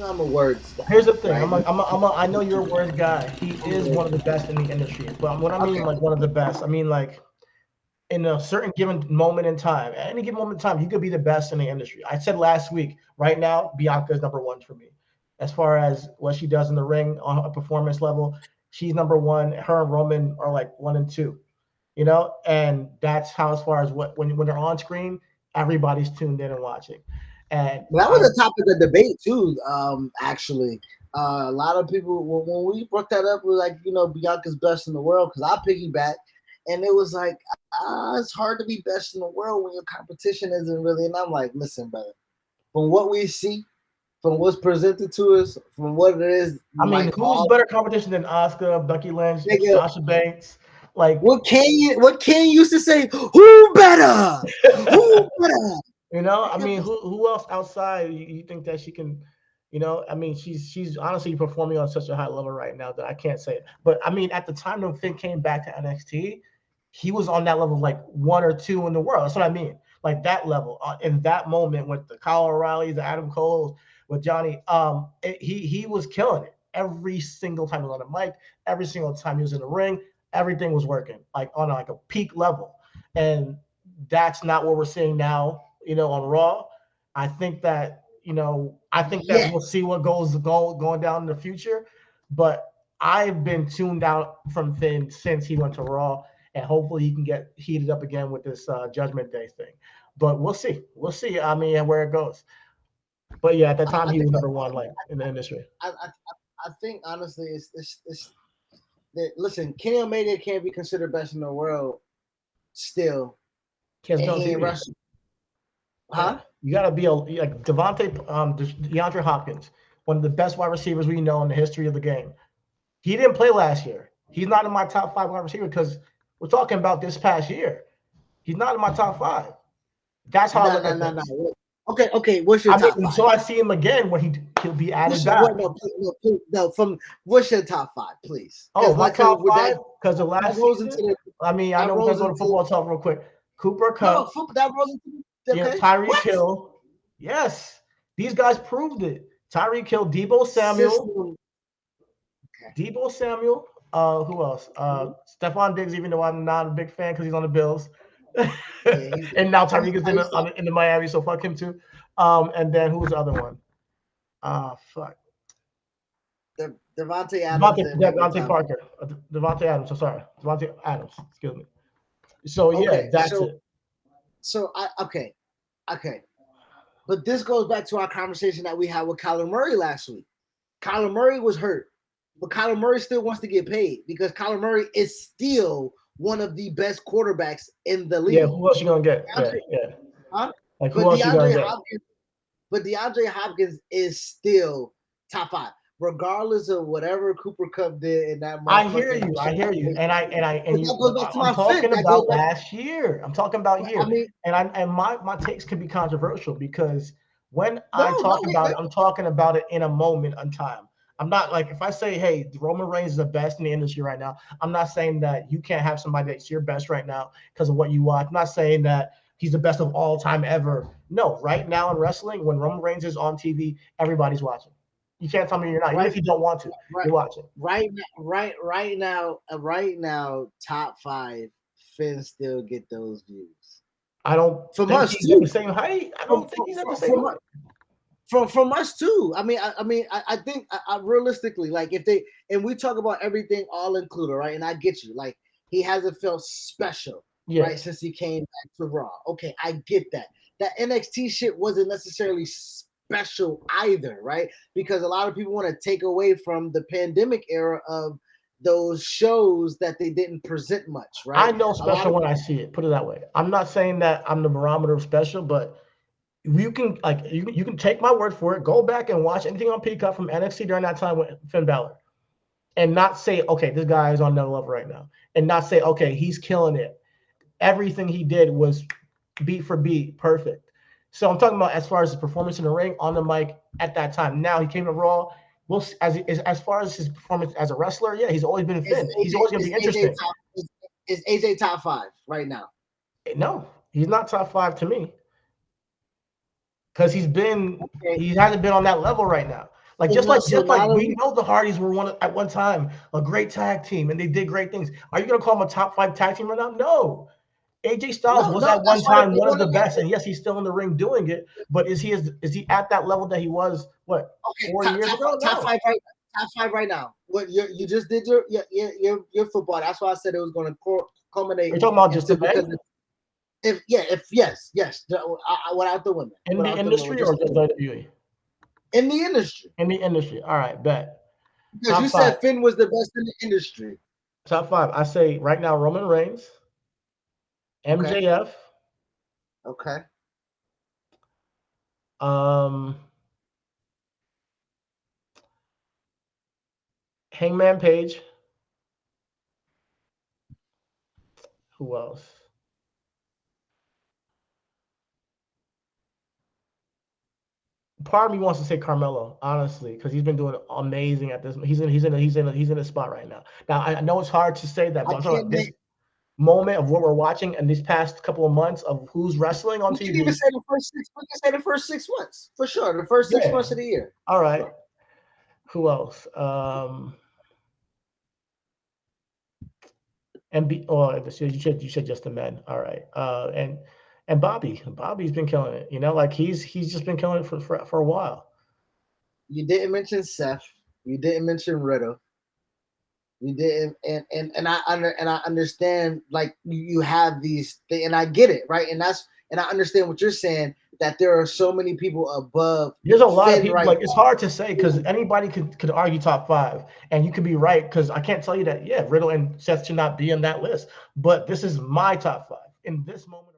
I'm a words guy, Here's the thing. right? I know you're a words guy. He I'm a is one words of the best in the industry. But what I guy. mean, Okay. like one of the best, I mean, like in a certain given moment in time, at any given moment in time, you could be the best in the industry. I said last week, right now, Bianca is number one for me. As far as what she does in the ring on a performance level, she's number one. Her and Roman are like one and two, and that's how, as far as when they're on screen, everybody's tuned in and watching. And But that I, was a topic of debate too. Actually, a lot of people when we brought that up, we were like, Bianca's best in the world because I piggyback, and it was like, it's hard to be best in the world when your competition isn't really. And I'm like, listen, brother, from what we see, from what's presented to us, from what it is, I you mean, might who's call. better competition than Oscar, Becky Lynch, Nigga, Sasha Banks? Like, what can you used to say? Who better? Who better? I mean, who else outside you think that she can, I mean, she's honestly performing on such a high level right now that I can't say it. But I mean, at the time when Finn came back to NXT, he was on that level, like one or two in the world. That's what I mean. Like that level, in that moment with the Kyle O'Reillys, the Adam Coles, with Johnny, he was killing it every single time he was on the mic, every single time he was in the ring, everything was working like on like a peak level, and that's not what we're seeing now. On Raw, I think that Yeah. we'll see what going down in the future, but I've been tuned out from Finn since he went to Raw, and hopefully he can get heated up again with this Judgment Day thing. But we'll see. We'll see. I mean, where it goes. But yeah, at that time I he think was number one, like in the industry. I think honestly, it's that listen, Kenny Omega can't be considered best in the world still, He has and no he ain't TV. wrestling, Yeah, huh? you got to be like DeAndre Hopkins, one of the best wide receivers we know in the history of the game. He didn't play last year. He's not in my top five wide receiver because we're talking about this past year. He's not in my top five. That's how I No, look no, at no, no. things. Okay. What's your I top mean, five? so I see him again when he'll be added What's your what? back. No, no, please, no. From what's your top five, please? Oh, Because my like, cause top with that five because of that last rolls into season. the I mean, I that know we're gonna rolls go to into football talk real quick. Cooper no Cup, that rolls into okay. Tyreek What Hill. Yes, these guys proved it. Tyreek Hill, system? Okay. Debo Samuel. Who else? Mhm. Stephon Diggs. Even though I'm not a big fan because he's on the Bills, Yeah, and now Tyreek is he's in the Miami, so fuck him too. And then who was the other one? Fuck. Devontae Adams didn't make your Devontae top. Parker. Devontae Adams. I'm sorry. Devontae Adams. Excuse me. So yeah, Okay, that's it. so I okay, but this goes back to our conversation that we had with Kyler Murray last week. Kyler Murray was hurt, but Kyler Murray still wants to get paid because Kyler Murray is still one of the best quarterbacks in the Yeah, league. who else you gonna get? Yeah, DeAndre, yeah. huh? Like who But else you gonna DeAndre get? Hopkins, but DeAndre Hopkins is still top five, regardless of whatever Cooper Cup did in that I hear motherfucking you. I show. hear you. But that goes back to I'm my fit. talking That goes about back. last year. I'm talking about I here. mean, And my takes could be controversial because when I no, talk about it, I'm talking about it in a moment in time. I'm not like if I say, hey, Roman Reigns is the best in the industry right now, I'm not saying that you can't have somebody that's your best right now because of what you watch. I'm not saying that he's the best of all time ever. No, right now in wrestling, when Roman Reigns is on TV, everybody's watching. You can't tell me you're not, even right, if you don't want to, right, you're watching. right now, top five, Finn still get those views I don't from think us he's at the too. same height. I From don't think he's at the same from height. from us too. I think realistically, like if they and we talk about everything all included, right? And I get you, like he hasn't felt special, Yeah, right, since he came back to Raw. Okay, I get that. That NXT shit wasn't necessarily special either, right? Because a lot of people want to take away from the pandemic era of those shows that they didn't present much, I right? know A lot special of when I see it. Put it that way. I'm not saying that I'm the barometer of special, but you can take my word for it. Go back and watch anything on Peacock from NXT during that time with Finn Balor, and not say, okay, this guy is on another level right now, and not say, okay, he's killing it. Everything he did was beat for beat perfect. So I'm talking about as far as his performance in the ring, on the mic at that time. Now he came to Raw. Well, as far as his performance as a wrestler, yeah, he's always been is Finn. He's always going to is be AJ interesting. top is AJ top five right now. No, he's not top five to me because Okay, he hasn't been on that level right now. Like So just now, like so just like now that we know the Hardys were at one time a great tag team and they did great things. Are you gonna call them a top 5 tag team right now? No. AJ Styles was no, at one that's why time they one of want the to get best, and yes, he's still in the ring doing it. But is he at that level that he was what okay. 4 years ago? Top No. five right. Top five right now. What you just did your football. That's why I said it was going to culminate You're talking about just into the because men if yes, without the women, in the without the women, industry or just just WWE? in the industry. In the industry. All right, bet. Because you Top five. said Finn was the best in the industry. Top five. I say right now Roman Reigns, Okay. MJF, Okay. um, Hangman Page. Who else? Part of me wants to say Carmelo, honestly, because he's been doing amazing at this. He's in a spot right now. Now I know it's hard to say that, I but I'm talking can't about this make. moment of what we're watching and these past couple of months of who's wrestling on We can even TV. say the first six. We can say the first 6 months for sure. The first 6 months Yeah. of the year. All right. Who else? And you said just the men. All right. And Bobby's been killing it. You know, like he's just been killing it for a while. You didn't mention Seth. You didn't mention Riddle. You didn't, and I understand like you have these things, and I get it, right? And I understand what you're saying that there are so many people above There's a lot of Finn people. right Like it's hard to say because anybody could argue top 5, and you could be right because I can't tell you that. Yeah, Riddle and Seth should not be in that list, but this is my top 5 in this moment.